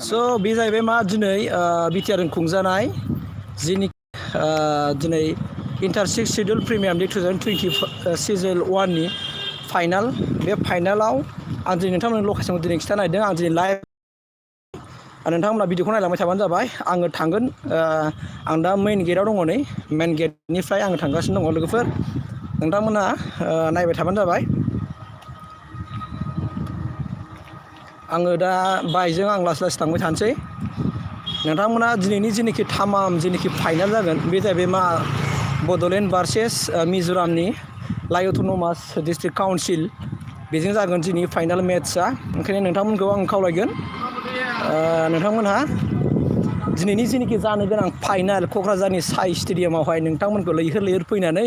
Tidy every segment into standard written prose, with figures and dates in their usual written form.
स' बे जाहैबाय मा दिनै बिटिआरजों खुंजानाय जेनिखि दिनै inter six schedule premium league 2020 सिजोन 1नि फाइनाल बे फाइनालाव आं दिनै नोंथांमोननि लकेसनखौ दिनै खिन्थानो नागिरदों आं दिनै लाइभ नोंथांमोना भिडिअखौ नायलांबाय थाबानो जाबाय आङो थांगोन आं दा मेइन गेटआव दङ नै मेइन गेटनिफ्राय आङो थांगासिनो दङ लोगोफोर नोंथांमोना नायबाय थाबानो जाबाय आङो दा बाइकजों आं लासै लासै थांबाय थानोसै नोंथांमोना दिनैनि जेनोखि थामाम जेनोखि फाइनाल जागोन बे जाहैबाय मा बड'लेण्ड भार्सेस मिज'रामनि लाइ अट'नमास डिस्ट्रिक्ट काउन्सिल बेजों जागोन दिनै फाइनाल मेट्चआ ओंखायनो नोंथांमोनखौ आं खावलायगोन नोंथांमोनहा दिनैनि जेनोखि जानो गोनां फाइनाल क'क्राझारनि साइ स्टेडियामावहाय नोंथांमोनखौ लैहोर लैहोर फैनानै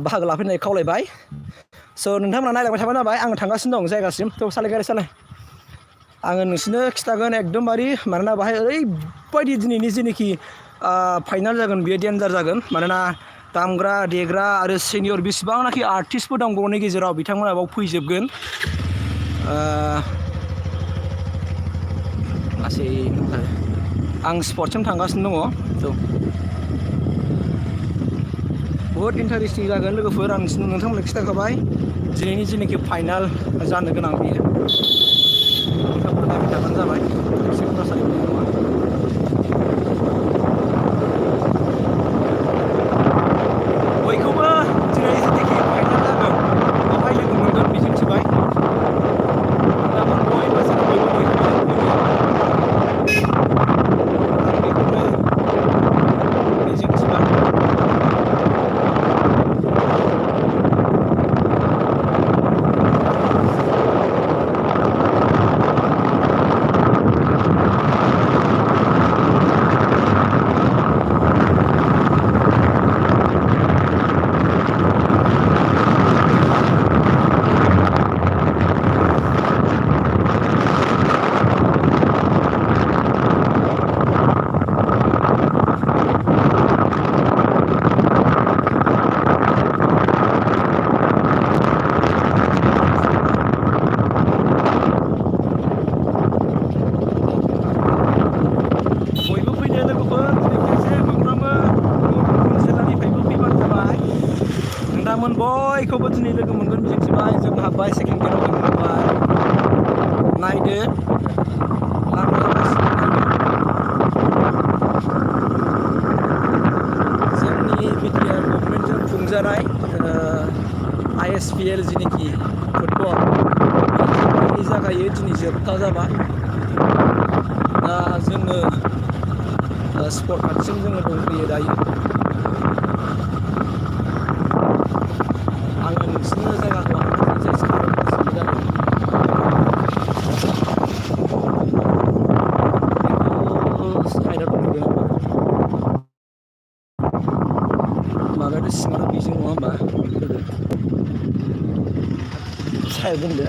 बाहागो लाफैनाय खावलायबाय स' नोंथांमोना नायलांबाय थाबानो जाबाय आङो थांगासिनो दं जायगासिम थ' सालाय गारि सालाय आङो नोंसोरनो खिन्थागोन एकदमबारे मानोना बाहाय ओरैबायदि दिनैनि जेनोखि फाइनाल जागोन बेयो डेन्जार जागोन मानोना दामग्रा देग्रा आरो सिनियर बेसिबांनाखि आर्टिस्टफोर दं बर'नि गेजेराव बिथांमोना बाव फैजोबगोन लासै आं स्पटसिम थांगासिनो दङ थ' बहुद इन्टारेस्टिं जागोन लोगोफोर आं नोंथांमोननो खिन्थाखाबाय दिनैनि जेनोखि फाइनाल जानो गोनां बेयो नोंथांमोना नायबाय थाबानो जाबाय एसे फरायसालिनि नङा बयखौबो दिनै जेनोखि फाइनाल जागोन बावहाय लोगो मोनगोन मिजिंथिबाय नोंथांमोन बयबो जों बयबो फैगोन आं बेखौनो मिजिंथिबाय नोंथांमोन बयखौबो दिनै लोगो मोनगोन मिजिंथिबाय जों हाबबाय सेकेन्ड गेटआव जों हाबबाय नायदो लामा गासिबो नायदो जोंनि बिटिआर गभर्नमेन्टजों खुंजानाय ISPL जेनोखि फुटबल बे जागायो दिनै जोबथा जाबाय दा जोङो स्पट खाथिसिम जोङो दंफैयो दायो आङो नोंसिनो जायगाखौ एक्सप्लेन खालामगासिनो जादों बेखौ साइडआव दोनथ'दों माबायाथ' सिङावथ' बेजों नङा होमबा दोनदो साइडआव दोनदो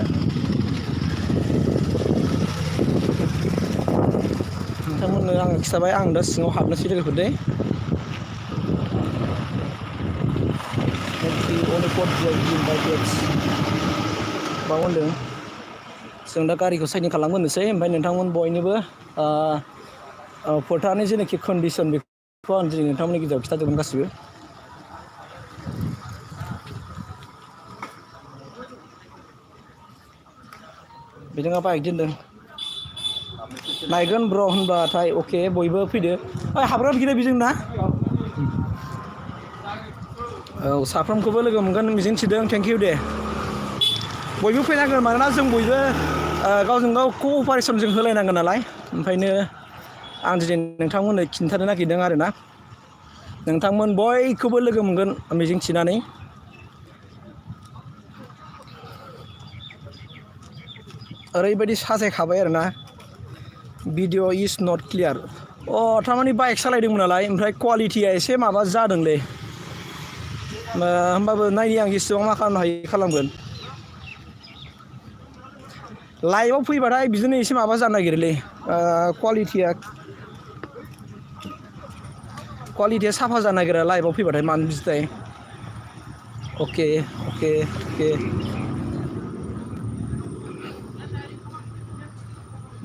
नोंथांमोननो आङो खिथाबाय आं दा सिङाव हाबनोसै लोगोफोर दै only for by dates बाव होनदों जों दा गारिखौ साइडिं खालामग्रोनोसै ओमफ्राय नोंथांमोन बयनिबो फोथारनि जेनाखि कन्डिसन बेखौ आं दिनै नोंथांमोननि गेजेराव खिथाजोबगोन गासिबो बिथाङा बाइक दोनदों नायगोन ब्र होनबाथाय अके बयबो फैदो हाबग्रा गिदिर बेजों ना औ साफ्रोमखौबो लोगो मोनगोन मिजिंथिदों थेंक इउ दे बयबो फैनांगोन मानोना जों बयबो गावजों गाव क'अपारेसन जों होलायनांगोन नालाय ओंखायनो आं दिनै नोंथांमोननो खिन्थानो नागिरदों आरोना नोंथांमोन बयखौबो लोगो मोनगोन मिजिंथिनानै ओरैबायदि साजायखाबाय आरोना भिडिअ इज नट क्लियार थारमाने बाइक सालायदोंमोन नालाय ओमफ्राय क्वालिटिया एसे माबा जादोंलै होमबाबो नायनि आं जेसेबां मा खालामनो हायो खालामगोन लाइभआव फैबाथाय बिदिनो एसे माबा जानो नागिरोलै क्वालिटिया साफा जानो नागिरा लाइभआव फैबाथाय मानो बिदिथाय अके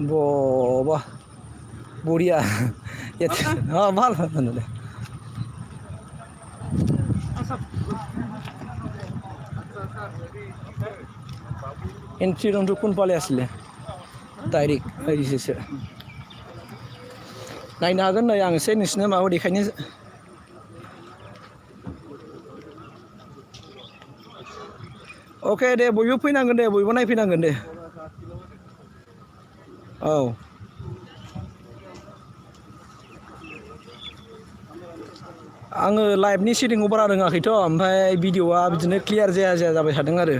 Boh, বঢ়িয়া ভাল ভাল দে एन्ट्रि रन्टु कोनफाले आसले डाइरेक्ट बायदिसो नायनो हागोन नै आं एसे नोंसिनो माबा देखायनो अके दे बयबो फैनांगोन दे बयबो नायफैनांगोन दे औ आङो लाइभनि सेटिंखौ बारा रोङाखैथ' ओमफ्राय भिडिअआ बिदिनो क्लियार जाया जाबाय थादों आरो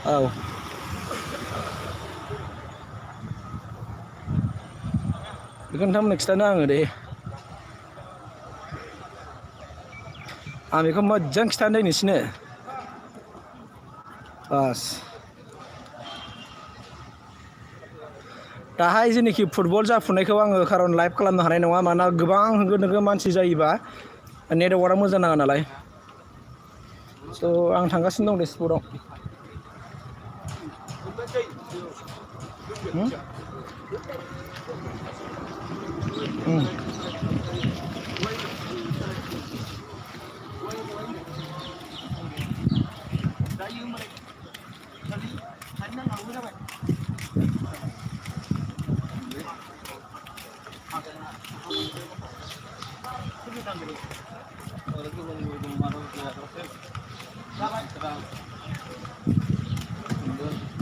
औ बेखौ नोंथांमोननो खिथानो आङो दे आं बेखौ मोजां खिथानो दै नोंसिनो बास दाहाय जेनोखि फुटबल जाफुनायखौ आङो खारन लाइभ खालामनो हानाय नङा मानोना गोबां होंगो दोंगो मानसि जायोबा नेटवार्कआ मोजां नाङा नालाय स' आं थांगासिनो दं दे स्पटआव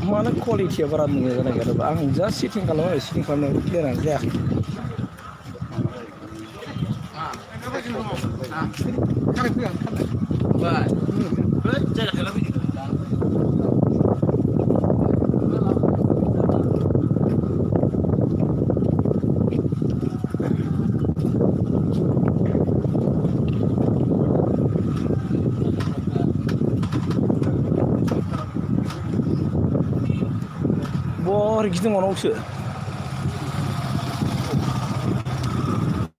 मानो क्वालिटिया बारा मोजां जानो नागिरा आं जास्ट सेटिं खालामबाय सेटिं खालामनायाव क्लियारानो जायाखै बर गिदिंबावनांगौसो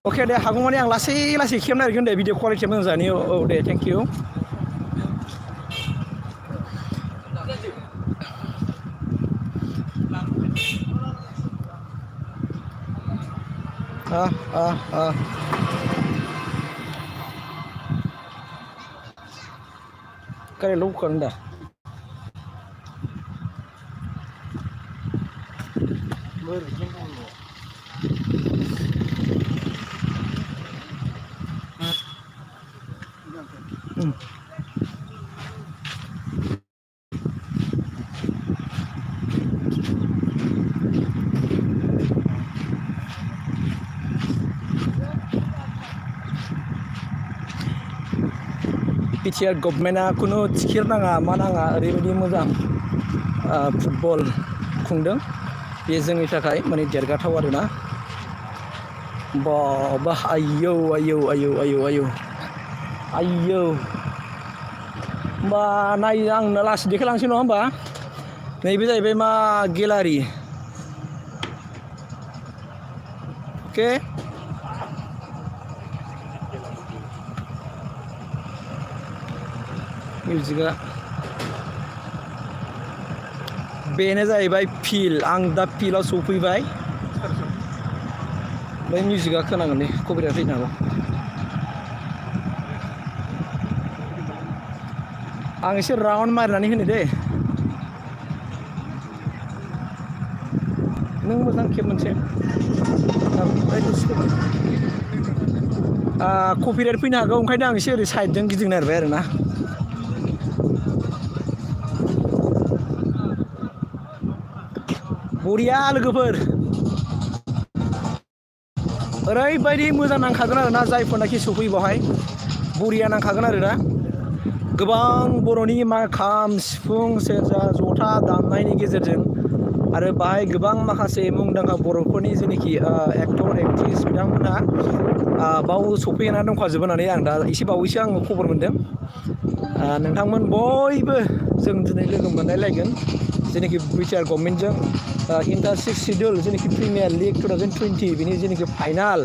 अके दे हागौमानि आं लासै लासै खेबनो नागिरगोन दे भिडिअ क्वालिटिया मोजां जानाय औ दे thank you Cái này lúc cần đã BTR गभर्नमेन्टआ खुनु टिकेट नाङा मा नाङा ओरैबायदि मोजां फुटबल खुंदों बे जोंनि थाखाय माने देरगाथाव आरोना बा आयौ आयौ आयौ आयौ आयौ आयौ होमबा नाय आंनो लासै देखायलांसै नङा होमबा नैबे जाहैबाय मा गेलारि अके मिउजिकआ बेनो जाहैबाय फिल्ड आं दा फिल्डआव सफैबाय बै मिउजिकआ खोनागोन दे कपिराइट फैनो हागौ आं एसे राउन्ड मारिनानै होनो दे नों मोजां खेब मोनसे कपिराइट फैनो हागौ ओंखायनो आं एसे ओरै साइडजों गिदिंनो नागिरबाय आरोना बरिया लोगोफोर ओरैबायदि मोजां नांखागोन आरोना जायफोरनाखि सफैयो बेवहाय बरिया नांखागोन आरोना गोबां बर'नि मा खाम सिफुं सेरजा जथा दामनायनि गेजेरजों आरो बाहाय गोबां माखासे मुंदांखा बर'फोरनि जेनाखि एक्टर एक्ट्रिस बिथांमोनहा बाव सफैना दंखाजोबो होननानै आं दा एसे बावैसो आङो खबर मोन्दों नोंथांमोन बयबो जों दिनै लोगो मोनलायलायगोन जेनाखि बिटिआर गभर्नमेन्टजों इन्टार सिक्स सिडिउल जेनाखि प्रिमियार लिग 2020 बिनि जेनाखि फाइनाल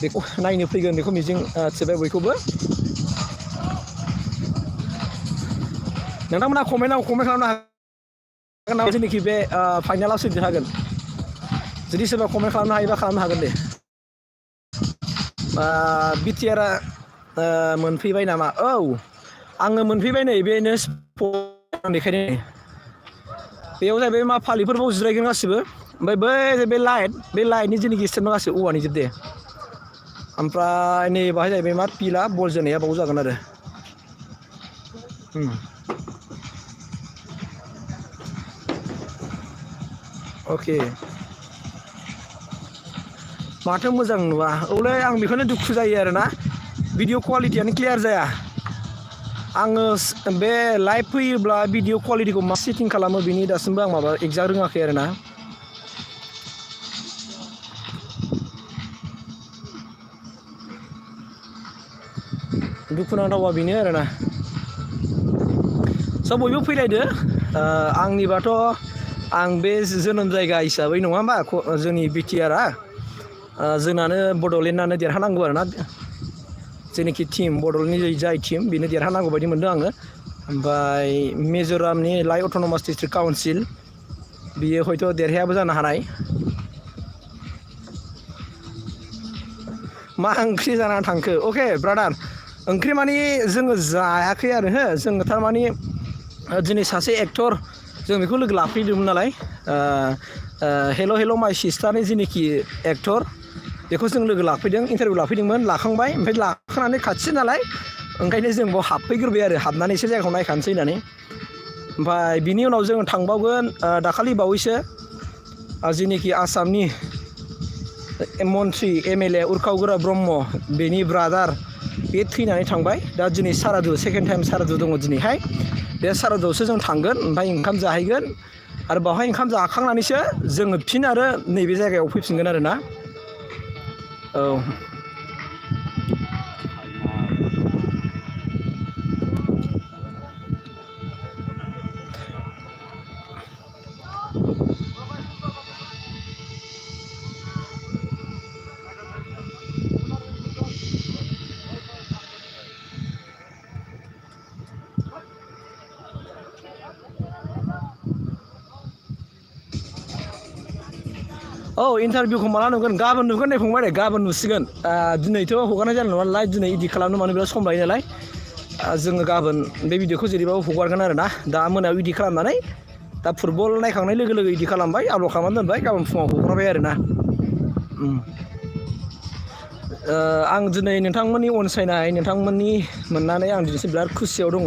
बेखौ नायनो फैगोन बेखौ मिजिं थिबाय बयखौबो नोंथांमोना कमेन्ट खालामनो हागोन नामा जेनाखि बे फाइनालाव सोर देरहागोन जुदि सोरबा कमेन्ट खालामनो हायोबा खालामनो हागोन दे बिटिआरआ मोनफैबाय नामा औ आङो मोनफैबाय नै बेनो बेखायनो बेयाव जाहैबाय मा फालिफोरबाव जिरायगोन गासिबो ओमफ्राय बै बे लाइटनि जेनाखि स्टेन्ड गासिबो औवानि जोब दे ओमफ्राय नै बाहाय जाहैबाय मा पिला बल जोनाया बाव जागोन आरो अके माथो मोजां नुवा औलै आं बेखौनो दुखु जायो आरोना भिडिअ कुवालिटियानो क्लियार जाया आङो बे लाइभ फैयोब्ला भिडिअ कुवालिटिखौ मा सेटिं खालामो बिनि दासिमबो आं माबा एक्जाक्ट रोङाखै आरोना दुखुनांथावा बेनो आरोना स' बयबो फैलायदो आंनिबाथ' आं बे जोनोम जायगा हिसाबै नङा होमबा जोंनि बिटिआरआ जोंनानो बड'लेण्डआनो देरहानांगौ आरोना जेनाखि टिम बड'लेण्डनि जाय टिम बेनो देरहानांगौ बायदि मोनदों आङो ओमफ्राय मिज'रामनि लाइट अट'नमास डिस्ट्रिक्ट काउन्सिल बियो हयथ' देरहायाबो जानो हानाय मा ओंख्रि जानानै थांखो अके ब्रादार ओंख्रि माने जोङो जायाखै आरो हो जोङो थारमाने दिनै सासे एक्टर जों बेखौ लोगो लाफैदोंमोन नालाय हेल' हेल' माइ सिस्टारनि जेनाखि एक्टर बेखौ जों लोगो लाफैदों इन्टारभिउ लाफैदोंमोन लाखांबाय ओमफ्राय लाखांनानै खाथि नालाय ओंखायनो जों बाव हाबफैग्रोबाय आरो हाबनानै एसे जायगाखौ नायखानोसै होननानै ओमफ्राय बिनि उनाव जों थांबावगोन दाखालि बावैसो जेनाखि आसामनि मन्त्रि एमएलए उरखाव गोरा ब्रह्म बेनि ब्रादार बे थैनानै थांबाय दा दिनै सारादु सेकेन्ड टाइम सारादु दङ दिनैहाय बे सारादुआवसो जों थांगोन ओमफ्राय ओंखाम जाहैगोन आरो बावहाय ओंखाम जाखांनानैसो जोङो फिन आरो नैबे जायगायाव फैफिनगोन आरोना औ औ इन्टारभिउखौ माला नुगोन गाबोन नुगोन दे फंबाय दे गाबोन नुसिगोन दिनैथ' हगारनाय जानाय नङा नालाय दिनै इदिट खालामनो मानो बिराद सम लायो नालाय जोङो गाबोन बे भिडिअखौ जेरैबाबो हगारगोन आरोना दा मोनायाव इदिट खालामनानै दा फुटबल नायखांनाय लोगो लोगो इदिट खालामबाय आपलड खालामनानै दोनबाय गाबोन फुङाव हगारबाय आरोना आं दिनै नोंथांमोननि अनसायनाय नोंथांमोननि मोननानै आं दिनैसिम बिराद खुसियाव दङ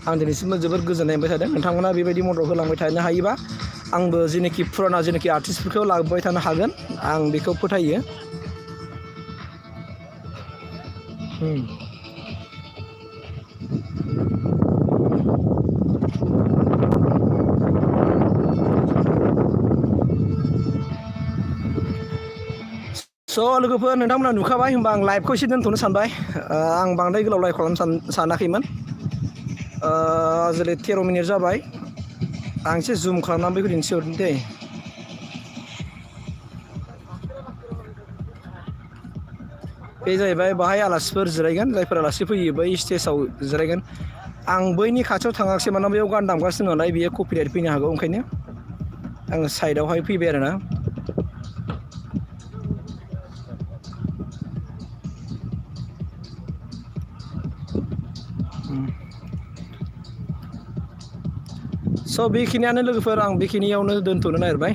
आं दिनैसिमबो जोबोद गोजोननाय मोनबाय थादों नोंथांमोना बेबायदि मदद होलांबाय थानो हायोबा आंबो जेनाखि फुराना जेनाखि आर्टिस्टफोरखौ लाबोबाय थानो हागोन आं बेखौ फोथायो स' लोगोफोर नोंथांमोना नुखाबाय होनबा आं लाइभखौ एसे दोनथ'नो सानबाय आं बांद्राय गोलाव लाइभ खालामनो सानाखैमोन जेरै 13 मिनिट जाबाय आं एसे जुम खालामनानै बेखौ दिन्थिहरदों दै बे जाहैबाय बाहाय आलासिफोर जिरायगोन जायफोर आलासि फैयो बै स्टेजाव जिरायगोन आं बैनि खाथियाव थाङाखिसै मानोना बेयाव गान दामगासिनो नालाय बेयो कपिराइट फैनो हागौ ओंखायनो आङो साइडआवहाय फैबाय आरोना स' बेखिनियानो लोगोफोर आं बेखिनियावनो दोनथ'नो नागिरबाय